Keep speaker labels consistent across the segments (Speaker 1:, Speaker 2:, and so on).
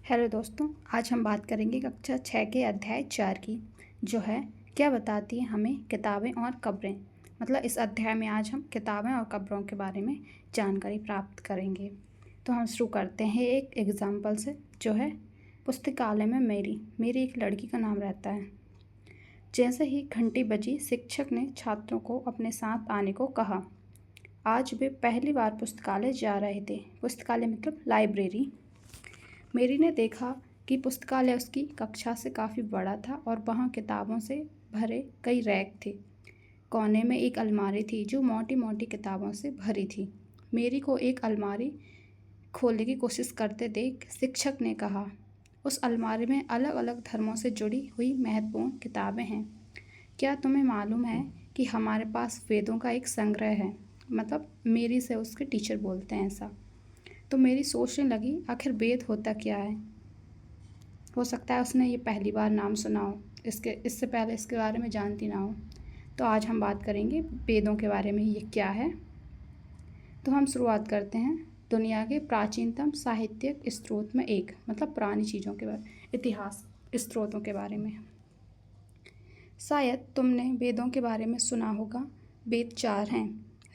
Speaker 1: Hello दोस्तों, आज हम बात करेंगे कक्षा 6 के अध्याय 4 की, जो है क्या बताती है हमें किताबें और कब्रें। मतलब इस अध्याय में आज हम किताबें और कब्रों के बारे में जानकारी प्राप्त करेंगे। तो हम शुरू करते हैं एक एग्जाम्पल से, जो है पुस्तकालय में मेरी एक लड़की का नाम रहता है। जैसे ही घंटी बजी, शिक्षक ने छात्रों को अपने साथ आने को कहा। आज वे पहली बार पुस्तकालय जा रहे थे। पुस्तकालय मतलब लाइब्रेरी। मेरी ने देखा कि पुस्तकालय उसकी कक्षा से काफ़ी बड़ा था और वहाँ किताबों से भरे कई रैक थे। कोने में एक अलमारी थी जो मोटी मोटी किताबों से भरी थी। मेरी को एक अलमारी खोलने की कोशिश करते देख शिक्षक ने कहा, उस अलमारी में अलग अलग धर्मों से जुड़ी हुई महत्वपूर्ण किताबें हैं। क्या तुम्हें मालूम है कि हमारे पास वेदों का एक संग्रह है। मतलब मेरी से उसके टीचर बोलते हैं ऐसा। तो मेरी सोचने लगी, आखिर वेद होता क्या है। हो सकता है उसने ये पहली बार नाम सुना हो, इससे पहले इसके बारे में जानती ना हो। तो आज हम बात करेंगे वेदों के बारे में, ये क्या है। तो हम शुरुआत करते हैं दुनिया के प्राचीनतम साहित्यिक स्रोत में एक, मतलब पुरानी चीज़ों के बारे, इतिहास स्रोतों के बारे में। शायद तुमने वेदों के बारे में सुना होगा। वेद 4 हैं: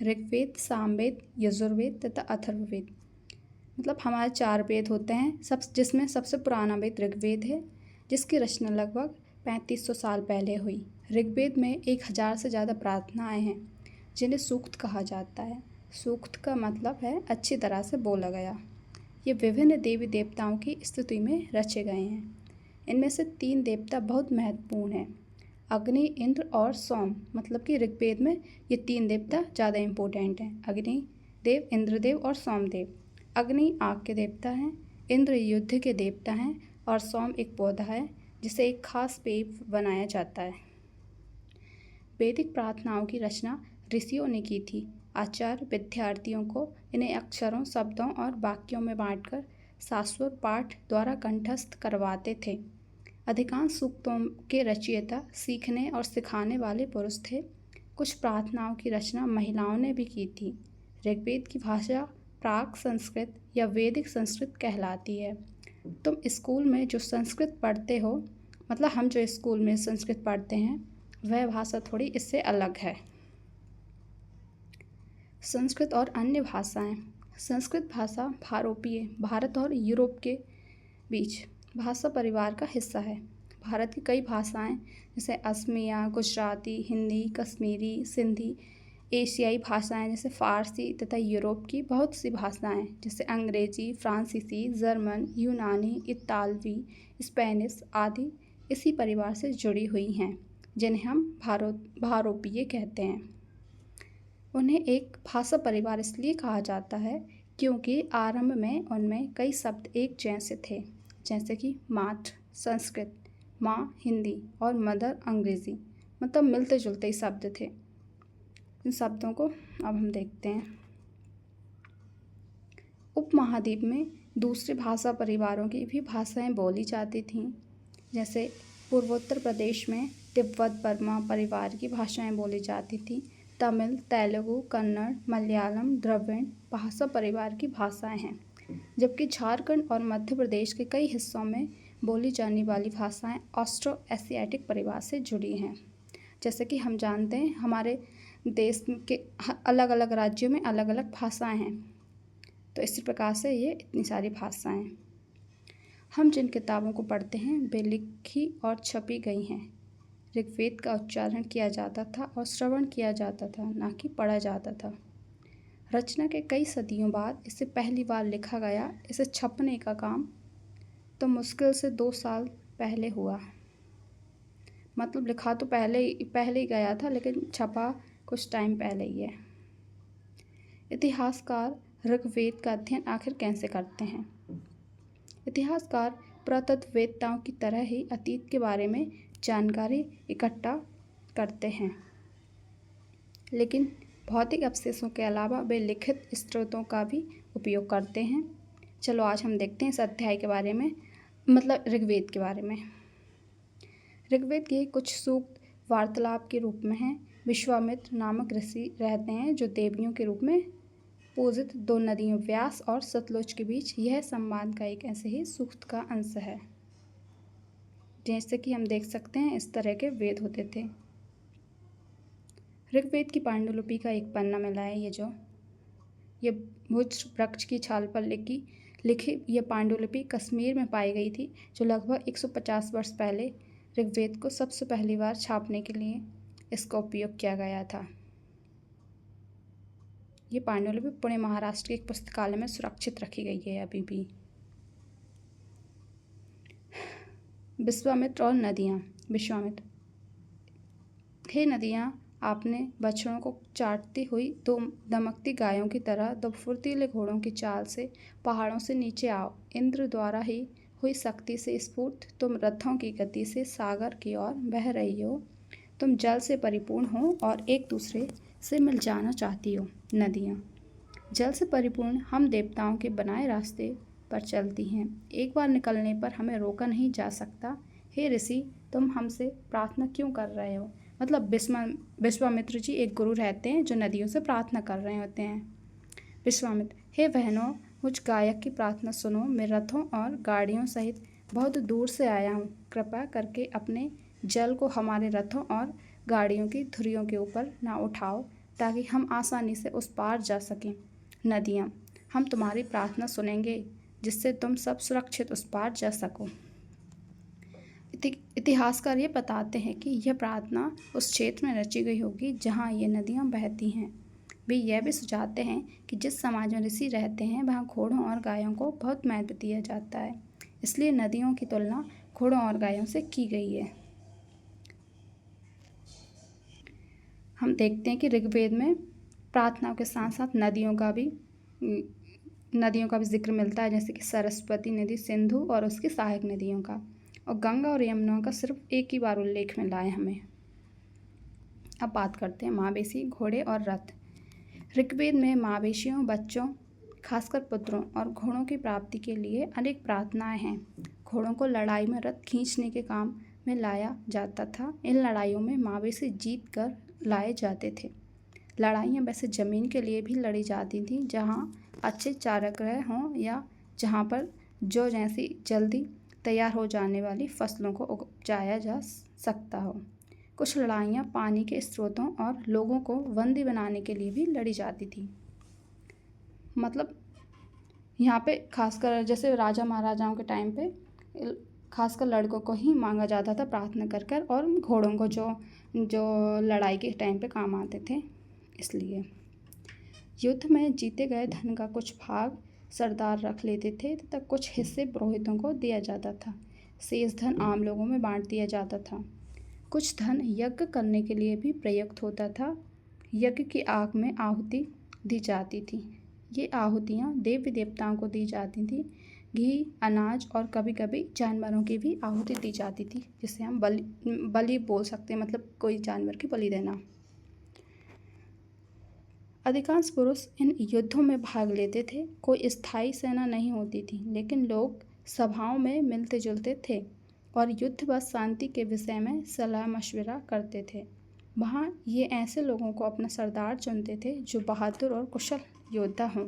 Speaker 1: ऋग्वेद, सामवेद, यजुर्वेद तथा अथर्ववेद। मतलब हमारे 4 वेद होते हैं, जिसमें सबसे पुराना वेद ऋग्वेद है, जिसकी रचना लगभग 3500 साल पहले हुई। ऋग्वेद में 1000 से ज़्यादा प्रार्थनाएं हैं, जिन्हें सूक्त कहा जाता है। सूक्त का मतलब है अच्छी तरह से बोला गया। ये विभिन्न देवी देवताओं की स्तुति में रचे गए हैं। इनमें से 3 देवता बहुत महत्वपूर्ण हैं: अग्नि, इंद्र और सोम। मतलब कि ऋग्वेद में ये 3 देवता ज़्यादा इम्पोर्टेंट हैं: अग्नि देव, इंद्रदेव और सोमदेव। अग्नि आग के देवता हैं, इंद्र युद्ध के देवता हैं और सोम एक पौधा है जिसे एक खास पेय बनाया जाता है। वैदिक प्रार्थनाओं की रचना ऋषियों ने की थी। आचार्य विद्यार्थियों को इन्हें अक्षरों, शब्दों और वाक्यों में बांटकर शाश्वत पाठ द्वारा कंठस्थ करवाते थे। अधिकांश सूक्तों के रचयिता सीखने और सिखाने वाले पुरुष थे। कुछ प्रार्थनाओं की रचना महिलाओं ने भी की थी। ऋग्वेद की भाषा प्राक संस्कृत या वैदिक संस्कृत कहलाती है। तुम स्कूल में जो संस्कृत पढ़ते हो, मतलब हम जो स्कूल में संस्कृत पढ़ते हैं, वह भाषा थोड़ी इससे अलग है। संस्कृत और अन्य भाषाएं। संस्कृत भाषा भारोपीय, भारत और यूरोप के बीच भाषा परिवार का हिस्सा है। भारत की कई भाषाएं जैसे असमिया, गुजराती, हिंदी, कश्मीरी, सिंधी, एशियाई भाषाएं जैसे फ़ारसी तथा यूरोप की बहुत सी भाषाएं जैसे अंग्रेजी, फ्रांसीसी, जर्मन, यूनानी, इतालवी, स्पेनिश आदि इसी परिवार से जुड़ी हुई हैं, जिन्हें हम भारोपीय कहते हैं। उन्हें एक भाषा परिवार इसलिए कहा जाता है क्योंकि आरंभ में उनमें कई शब्द एक जैसे थे, जैसे कि मात्र संस्कृत, माँ हिंदी और मदर अंग्रेज़ी। मतलब मिलते जुलते ही शब्द थे। इन शब्दों को अब हम देखते हैं। उपमहाद्वीप में दूसरे भाषा परिवारों की भी भाषाएं बोली जाती थीं। जैसे पूर्वोत्तर प्रदेश में तिब्बत बर्मा परिवार की भाषाएं बोली जाती थीं। तमिल, तेलुगु, कन्नड़, मलयालम, द्रविड़ भाषा परिवार की भाषाएं हैं। जबकि झारखंड और मध्य प्रदेश के कई हिस्सों में बोली जाने वाली भाषाएं ऑस्ट्रो एशियाटिक परिवार से जुड़ी हैं। जैसे कि हम जानते हैं हमारे देश के अलग अलग राज्यों में अलग अलग भाषाएं हैं, तो इसी प्रकार से ये इतनी सारी भाषाएं। हम जिन किताबों को पढ़ते हैं वे लिखी और छपी गई हैं। ऋग्वेद का उच्चारण किया जाता था और श्रवण किया जाता था, ना कि पढ़ा जाता था। रचना के कई सदियों बाद इसे पहली बार लिखा गया। इसे छपने का काम तो मुश्किल से 2 साल पहले हुआ। मतलब लिखा तो पहले ही गया था, लेकिन छपा कुछ टाइम पहले ही है। इतिहासकार ऋग्वेद का अध्ययन आखिर कैसे करते हैं। इतिहासकार पुरातत्ववेत्ताओं की तरह ही अतीत के बारे में जानकारी इकट्ठा करते हैं, लेकिन भौतिक अवशेषों के अलावा वे लिखित स्रोतों का भी उपयोग करते हैं। चलो आज हम देखते हैं इस अध्याय के बारे में, मतलब ऋग्वेद के बारे में। ऋग्वेद के कुछ सूक्त वार्तालाप के रूप में हैं। विश्वामित्र नामक ऋषि रहते हैं जो देवियों के रूप में पूजित दो नदियों व्यास और सतलुज के बीच यह संवाद का एक ऐसे ही सूक्त का अंश है। जैसे कि हम देख सकते हैं इस तरह के वेद होते थे। ऋग्वेद की पांडुलिपि का एक पन्ना मिला है। ये भुज वृक्ष की छाल पर लिखी यह पांडुलिपि कश्मीर में पाई गई थी, जो लगभग 150 वर्ष पहले ऋग्वेद को सबसे पहली बार छापने के लिए इसका उपयोग किया गया था। ये पांडुलिपि पुणे महाराष्ट्र के एक पुस्तकालय में सुरक्षित रखी गई है अभी भी। विश्वामित्र और नदियाँ। विश्वामित्र: हे नदियाँ, आपने बछड़ों को चाटती हुई दो दमकती गायों की तरह दो फुर्तीले घोड़ों की चाल से पहाड़ों से नीचे आओ। इंद्र द्वारा ही हुई शक्ति से स्फूर्त तुम रथों की गति से सागर की ओर बह रही हो। तुम जल से परिपूर्ण हो और एक दूसरे से मिल जाना चाहती हो। नदियाँ: जल से परिपूर्ण हम देवताओं के बनाए रास्ते पर चलती हैं। एक बार निकलने पर हमें रोका नहीं जा सकता। हे ऋषि, तुम हमसे प्रार्थना क्यों कर रहे हो? मतलब विश्वामित्र जी एक गुरु रहते हैं जो नदियों से प्रार्थना कर रहे होते हैं। विश्वामित्र: हे बहनों, मुझ गायक की प्रार्थना सुनो। मैं रथों और गाड़ियों सहित बहुत दूर से आया हूँ। कृपा करके अपने जल को हमारे रथों और गाड़ियों की धुरियों के ऊपर ना उठाओ, ताकि हम आसानी से उस पार जा सकें। नदियाँ: हम तुम्हारी प्रार्थना सुनेंगे, जिससे तुम सब सुरक्षित उस पार जा सको। इतिहासकार ये बताते हैं कि यह प्रार्थना उस क्षेत्र में रची गई होगी जहाँ ये नदियाँ बहती हैं। वे यह भी सुझाते हैं कि जिस समाज में ऋषि रहते हैं वहाँ घोड़ों और गायों को बहुत महत्व दिया जाता है, इसलिए नदियों की तुलना घोड़ों और गायों से की गई है। हम देखते हैं कि ऋग्वेद में प्रार्थनाओं के साथ साथ नदियों का भी जिक्र मिलता है, जैसे कि सरस्वती नदी, सिंधु और उसकी सहायक नदियों का, और गंगा और यमुना का सिर्फ एक ही बार उल्लेख मिला है हमें। अब बात करते हैं मावेशी, घोड़े और रथ। ऋग्वेद में मावेशियों, बच्चों, खासकर पुत्रों और घोड़ों की प्राप्ति के लिए अनेक प्रार्थनाएं हैं। घोड़ों को लड़ाई में रथ खींचने के काम में लाया जाता था। इन लड़ाइयों में मावेशी जीत कर लाए जाते थे। लड़ाइयाँ वैसे ज़मीन के लिए भी लड़ी जाती थीं, जहाँ अच्छे चारागाह हों या जहाँ पर जो जैसी जल्दी तैयार हो जाने वाली फसलों को उपजाया जा सकता हो। कुछ लड़ाइयाँ पानी के स्रोतों और लोगों को बंदी बनाने के लिए भी लड़ी जाती थी। मतलब यहाँ पे खासकर जैसे राजा महाराजाओं के टाइम पे खासकर लड़कों को ही मांगा जाता था प्रार्थना कर कर, और घोड़ों को जो लड़ाई के टाइम पे काम आते थे। इसलिए युद्ध में जीते गए धन का कुछ भाग सरदार रख लेते थे तथा कुछ हिस्से पुरोहितों को दिया जाता था। शेष धन आम लोगों में बांट दिया जाता था। कुछ धन यज्ञ करने के लिए भी प्रयुक्त होता था। यज्ञ की आग में आहुति दी जाती थी। ये आहुतियाँ देवी देवताओं को दी जाती थी। घी, अनाज और कभी कभी जानवरों की भी आहुति दी जाती थी, जिसे हम बलि बोल सकते हैं, मतलब कोई जानवर की बलि देना। अधिकांश पुरुष इन युद्धों में भाग लेते थे। कोई स्थायी सेना नहीं होती थी, लेकिन लोग सभाओं में मिलते जुलते थे और युद्ध व शांति के विषय में सलाह मशविरा करते थे। वहाँ ये ऐसे लोगों को अपना सरदार चुनते थे जो बहादुर और कुशल योद्धा हों।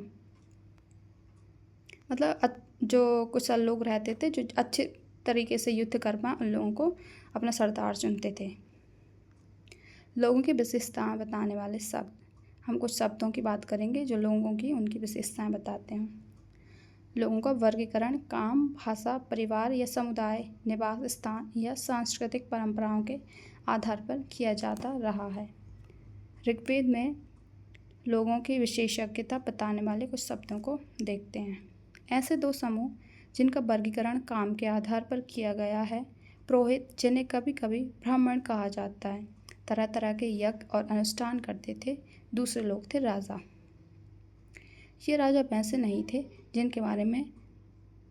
Speaker 1: मतलब जो कुशल लोग रहते थे जो अच्छे तरीके से युद्ध कर पाएं, उन लोगों को अपना सरदार चुनते थे। लोगों की विशेषताएं बताने वाले शब्द। हम कुछ शब्दों की बात करेंगे जो लोगों की उनकी विशेषताएं बताते हैं। लोगों का वर्गीकरण काम, भाषा, परिवार या समुदाय, निवास स्थान या सांस्कृतिक परंपराओं के आधार पर किया जाता रहा है। ऋग्वेद में लोगों की विशेषज्ञता बताने वाले कुछ शब्दों को देखते हैं। ऐसे दो समूह जिनका वर्गीकरण काम के आधार पर किया गया है। पुरोहित, जिन्हें कभी कभी ब्राह्मण कहा जाता है, तरह तरह के यज्ञ और अनुष्ठान करते थे। दूसरे लोग थे राजा। ये राजा वैसे नहीं थे जिनके बारे में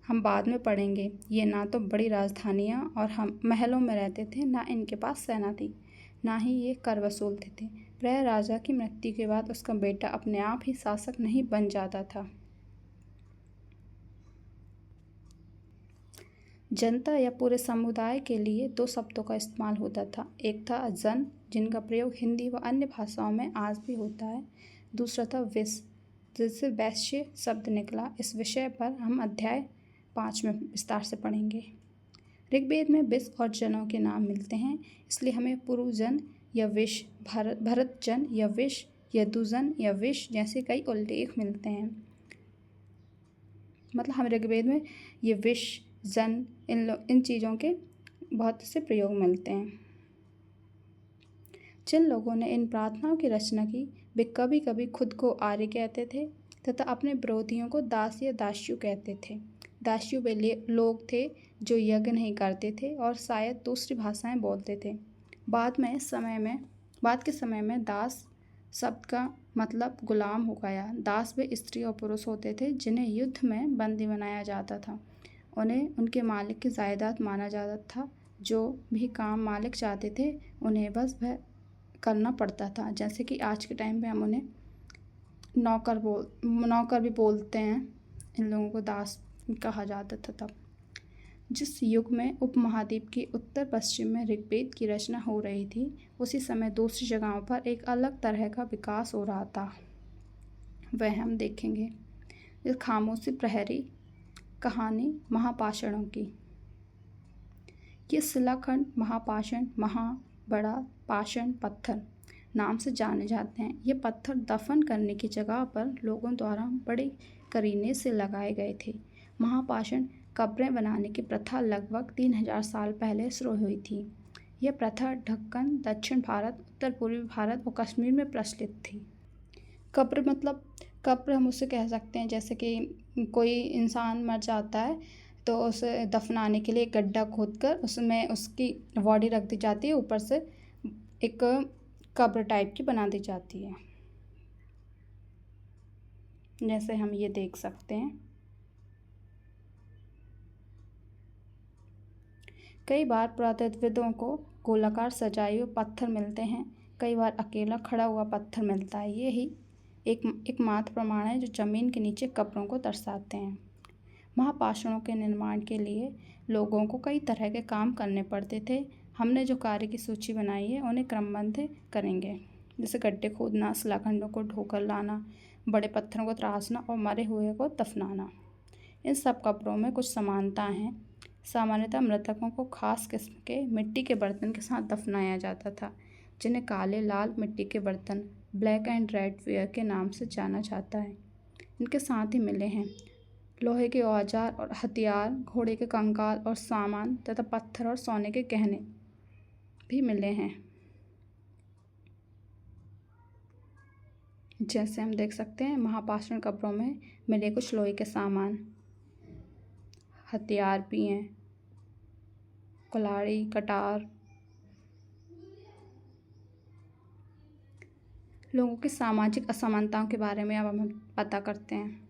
Speaker 1: हम बाद में पढ़ेंगे। ये ना तो बड़ी राजधानियाँ और हम महलों में रहते थे, ना इनके पास सेना थी, ना ही ये कर वसूलते थे। प्रायः राजा की मृत्यु के बाद उसका बेटा अपने आप ही शासक नहीं बन जाता था। जनता या पूरे समुदाय के लिए दो शब्दों का इस्तेमाल होता था। एक था जन, जिनका प्रयोग हिंदी व अन्य भाषाओं में आज भी होता है। दूसरा था विश, जिससे वैश्य शब्द निकला। इस विषय पर हम अध्याय 5 में विस्तार से पढ़ेंगे। ऋग्वेद में विष और जनों के नाम मिलते हैं, इसलिए हमें पुरुजन या विष, भरतजन या विष, यदुजन या विष जैसे कई उल्लेख मिलते हैं। मतलब हम ऋग्वेद में ये विष, जन, इन चीज़ों के बहुत से प्रयोग मिलते हैं। जिन लोगों ने इन प्रार्थनाओं की रचना की वे कभी कभी खुद को आर्य कहते थे तथा अपने विरोधियों को दास या दास्यु कहते थे। दास्यु वे लोग थे जो यज्ञ नहीं करते थे और शायद दूसरी भाषाएं बोलते थे। बाद के समय में दास शब्द का मतलब गुलाम हो गया। दास वे स्त्री और पुरुष होते थे जिन्हें युद्ध में बंदी बनाया जाता था। उन्हें उनके मालिक की जायदाद माना जाता था। जो भी काम मालिक चाहते थे उन्हें बस वह करना पड़ता था। जैसे कि आज के टाइम पे हम उन्हें नौकर भी बोलते हैं। इन लोगों को दास कहा जाता था तब। जिस युग में उपमहाद्वीप के उत्तर पश्चिम में ऋग्वेद की रचना हो रही थी उसी समय दूसरी जगहों पर एक अलग तरह का विकास हो रहा था। वह हम देखेंगे। इस खामोशी प्रहरी कहानी महापाषाणों की। ये शिलाखंड महापाषाण, बड़ा पाषाण पत्थर नाम से जाने जाते हैं। ये पत्थर दफन करने की जगह पर लोगों द्वारा बड़े करीने से लगाए गए थे। महापाषाण कब्रें बनाने की प्रथा लगभग 3000 साल पहले शुरू हुई थी। यह प्रथा दक्कन, दक्षिण भारत, उत्तर पूर्वी भारत और कश्मीर में प्रचलित थी। कब्र मतलब कब्र हम उसे कह सकते हैं जैसे कि कोई इंसान मर जाता है तो उसे दफनाने के लिए एक गड्ढा खोदकर उसमें उसकी बॉडी रख दी जाती है, ऊपर से एक कब्र टाइप की बना दी जाती है, जैसे हम ये देख सकते हैं। कई बार पुरातत्वविदों को गोलाकार सजाए हुए पत्थर मिलते हैं, कई बार अकेला खड़ा हुआ पत्थर मिलता है। ये ही एकमात्र प्रमाण है जो जमीन के नीचे कब्रों को दर्शाते हैं। महापाषाणों के निर्माण के लिए लोगों को कई तरह के काम करने पड़ते थे। हमने जो कार्य की सूची बनाई है उन्हें क्रमबद्ध करेंगे, जैसे गड्ढे खोदना, शिलाखंडों को ढोकर लाना, बड़े पत्थरों को तराशना और मरे हुए को दफनाना। इन सब कब्रों में कुछ समानताएं हैं। सामान्यतः मृतकों को खास किस्म के मिट्टी के बर्तन के साथ दफनाया जाता था, जिन्हें काले लाल मिट्टी के बर्तन, ब्लैक एंड रेड वेयर के नाम से जाना जाता है। इनके साथ ही मिले हैं लोहे के औजार और हथियार, घोड़े के कंकाल और सामान तथा पत्थर और सोने के गहने भी मिले हैं। जैसे हम देख सकते हैं महापाषाण कब्रों में मिले कुछ लोहे के सामान, हथियार भी हैं, कुल्हाड़ी, कटार। लोगों की सामाजिक असमानताओं के बारे में अब हम पता करते हैं।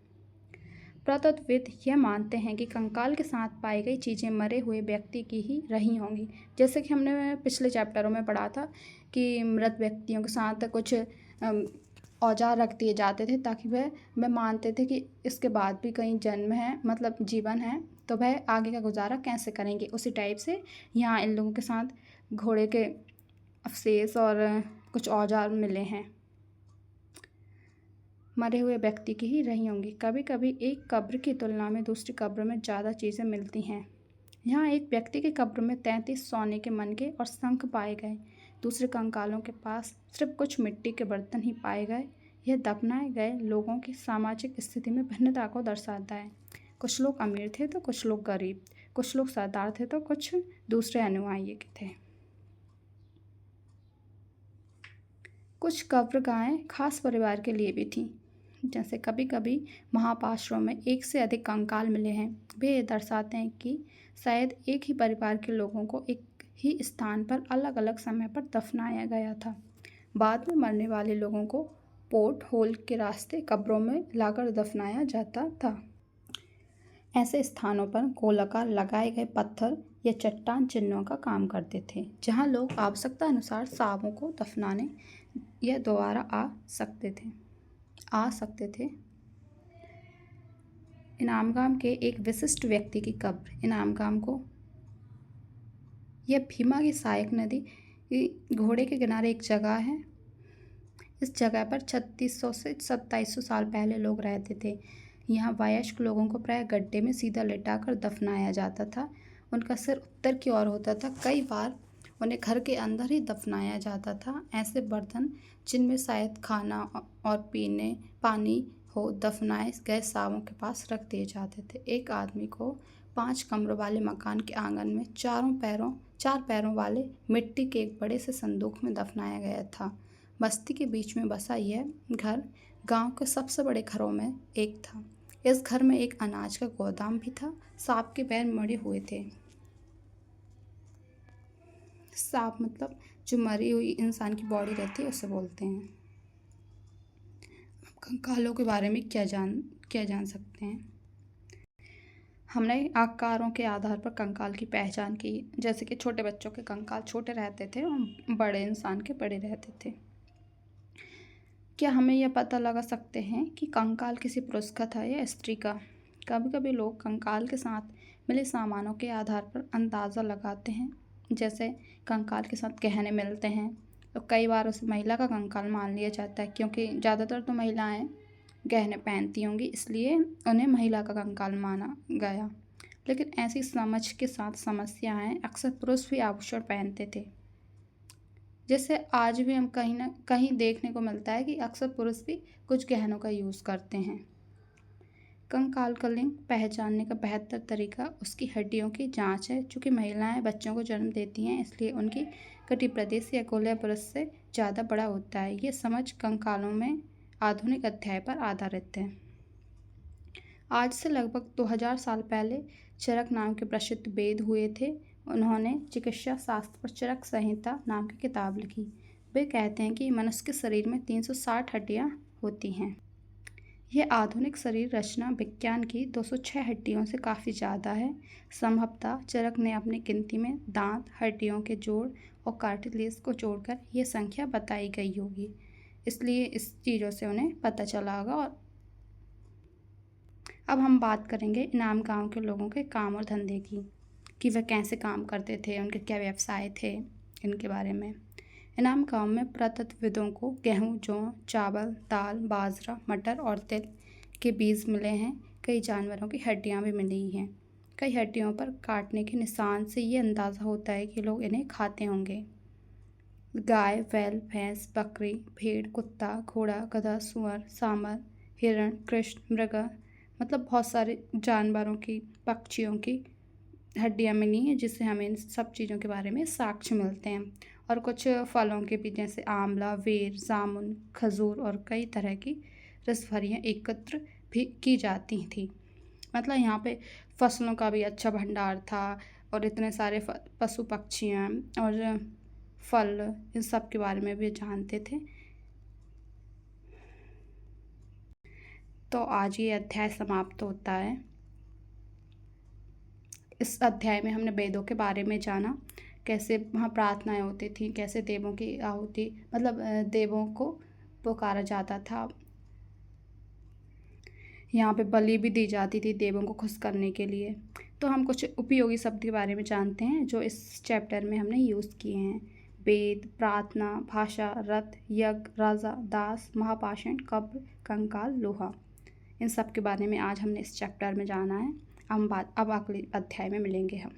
Speaker 1: पुरातत्वविद यह मानते हैं कि कंकाल के साथ पाई गई चीज़ें मरे हुए व्यक्ति की ही रही होंगी। जैसे कि हमने पिछले चैप्टरों में पढ़ा था कि मृत व्यक्तियों के साथ कुछ औजार रख दिए जाते थे ताकि वह मानते थे कि इसके बाद भी कहीं जन्म है, मतलब जीवन है, तो वह आगे का गुजारा कैसे करेंगे। उसी टाइप से यहाँ इन लोगों के साथ घोड़े के अवशेष और कुछ औजार मिले हैं, मरे हुए व्यक्ति की ही रही होंगी। कभी कभी एक कब्र की तुलना में दूसरी कब्र में ज़्यादा चीज़ें मिलती हैं। यहाँ एक व्यक्ति की कब्र में 33 सोने के मनके और शंख पाए गए। दूसरे कंकालों के पास सिर्फ कुछ मिट्टी के बर्तन ही पाए गए। यह दफनाए गए लोगों की सामाजिक स्थिति में भिन्नता को दर्शाता है। कुछ लोग अमीर थे तो कुछ लोग गरीब, कुछ लोग सरदार थे तो कुछ दूसरे अनुयायी थे। कुछ कब्रगाहें खास परिवार के लिए भी थीं। जैसे कभी कभी महापाषाणों में एक से अधिक कंकाल मिले हैं। वे ये दर्शाते हैं कि शायद एक ही परिवार के लोगों को एक ही स्थान पर अलग अलग समय पर दफनाया गया था। बाद में मरने वाले लोगों को पोर्ट होल के रास्ते कब्रों में लाकर दफनाया जाता था। ऐसे स्थानों पर गोलाकार लगाए गए पत्थर या चट्टान चिन्हों का काम करते थे, जहां लोग आवश्यकता अनुसार शवों को दफनाने या दोबारा आ सकते थे। इनामगाम के एक विशिष्ट व्यक्ति की कब्र। इनामगाम को यह भीमा की सहायक नदी घोड़े के किनारे एक जगह है। इस जगह पर 3600 से 2700 साल पहले लोग रहते थे। यहाँ वयस्क लोगों को प्राय गड्ढे में सीधा लिटाकर दफनाया जाता था। उनका सिर उत्तर की ओर होता था। कई बार उन्हें घर के अंदर ही दफनाया जाता था। ऐसे बर्तन जिनमें शायद खाना और पीने पानी हो दफनाए गए शवों के पास रख दिए जाते थे। एक आदमी को 5 कमरों वाले मकान के आंगन में 4 पैरों वाले मिट्टी के एक बड़े से संदूक में दफनाया गया था। बस्ती के बीच में बसा यह घर गांव के सबसे बड़े घरों में एक था। इस घर में एक अनाज का गोदाम भी था। सांप के पैर मरे हुए थे। सांप मतलब जो मरी हुई इंसान की बॉडी रहती है उसे बोलते हैं। कंकालों के बारे में क्या जान सकते हैं। हमने आकारों के आधार पर कंकाल की पहचान की, जैसे कि छोटे बच्चों के कंकाल छोटे रहते थे और बड़े इंसान के बड़े रहते थे। क्या हमें यह पता लगा सकते हैं कि कंकाल किसी पुरुष का था या स्त्री का? कभी कभी लोग कंकाल के साथ मिले सामानों के आधार पर अंदाज़ा लगाते हैं। जैसे कंकाल के साथ गहने मिलते हैं तो कई बार उसे महिला का कंकाल मान लिया जाता है, क्योंकि ज़्यादातर तो महिलाएं गहने पहनती होंगी, इसलिए उन्हें महिला का कंकाल माना गया। लेकिन ऐसी समझ के साथ समस्या है, अक्सर पुरुष भी आभूषण पहनते थे। जैसे आज भी हम कहीं ना कहीं देखने को मिलता है कि अक्सर पुरुष भी कुछ गहनों का यूज़ करते हैं। कंकाल का लिंग पहचानने का बेहतर तरीका उसकी हड्डियों की जांच है। चूँकि महिलाएं बच्चों को जन्म देती हैं, इसलिए उनकी कटी प्रदेश या गोलिया पुरुष से ज़्यादा बड़ा होता है। ये समझ कंकालों में आधुनिक अध्याय पर आधारित है। आज से लगभग 2000 साल पहले चरक नाम के प्रसिद्ध वेद हुए थे। उन्होंने चिकित्सा शास्त्र पर चरक संहिता नाम की किताब लिखी। वे कहते हैं कि मनुष्य के शरीर में 360 हड्डियाँ होती हैं। यह आधुनिक शरीर रचना विज्ञान की 206 हड्डियों से काफ़ी ज़्यादा है। संभवतः चरक ने अपनी गिनती में दांत, हड्डियों के जोड़ और कार्टिलेज को जोड़कर यह संख्या बताई गई होगी, इसलिए इस चीज़ों से उन्हें पता चला होगा। और अब हम बात करेंगे इनाम गांव के लोगों के काम और धंधे की, कि वह कैसे काम करते थे, उनके क्या व्यवसाय थे, इनके बारे में। इनाम गांव में पुरातत्वविदों को गेहूँ, जौ, चावल, दाल, बाजरा, मटर और तिल के बीज मिले हैं। कई जानवरों की हड्डियां भी मिली हैं। कई हड्डियों पर काटने के निशान से ये अंदाज़ा होता है कि लोग इन्हें खाते होंगे। गाय, बैल, भैंस, बकरी, भेड़, कुत्ता, घोड़ा, गधा, सुअर, सांबर, हिरण, कृष्ण, मृग, मतलब बहुत सारे जानवरों की, पक्षियों की हड्डियाँ मिली हैं, जिससे हमें इन सब चीज़ों के बारे में साक्ष्य मिलते हैं। और कुछ फलों के भी, जैसे आंवला, बेर, जामुन, खजूर और कई तरह की रसभरियाँ एकत्र भी की जाती थी। मतलब यहाँ पे फसलों का भी अच्छा भंडार था और इतने सारे पशु पक्षियाँ और फल, इन सब के बारे में भी जानते थे। तो आज ये अध्याय समाप्त होता है। इस अध्याय में हमने वेदों के बारे में जाना, कैसे वहाँ प्रार्थनाएं होती थी, कैसे देवों की आहुति, मतलब देवों को पुकारा जाता था। यहाँ पे बलि भी दी जाती थी देवों को खुश करने के लिए। तो हम कुछ उपयोगी शब्द के बारे में जानते हैं जो इस चैप्टर में हमने यूज़ किए हैं। वेद, प्रार्थना, भाषा, रथ, यज्ञ, राजा, दास, महापाषाण, कब्र, कंकाल, लोहा, इन सब के बारे में आज हमने इस चैप्टर में जाना है। अब अगले अध्याय में मिलेंगे हम।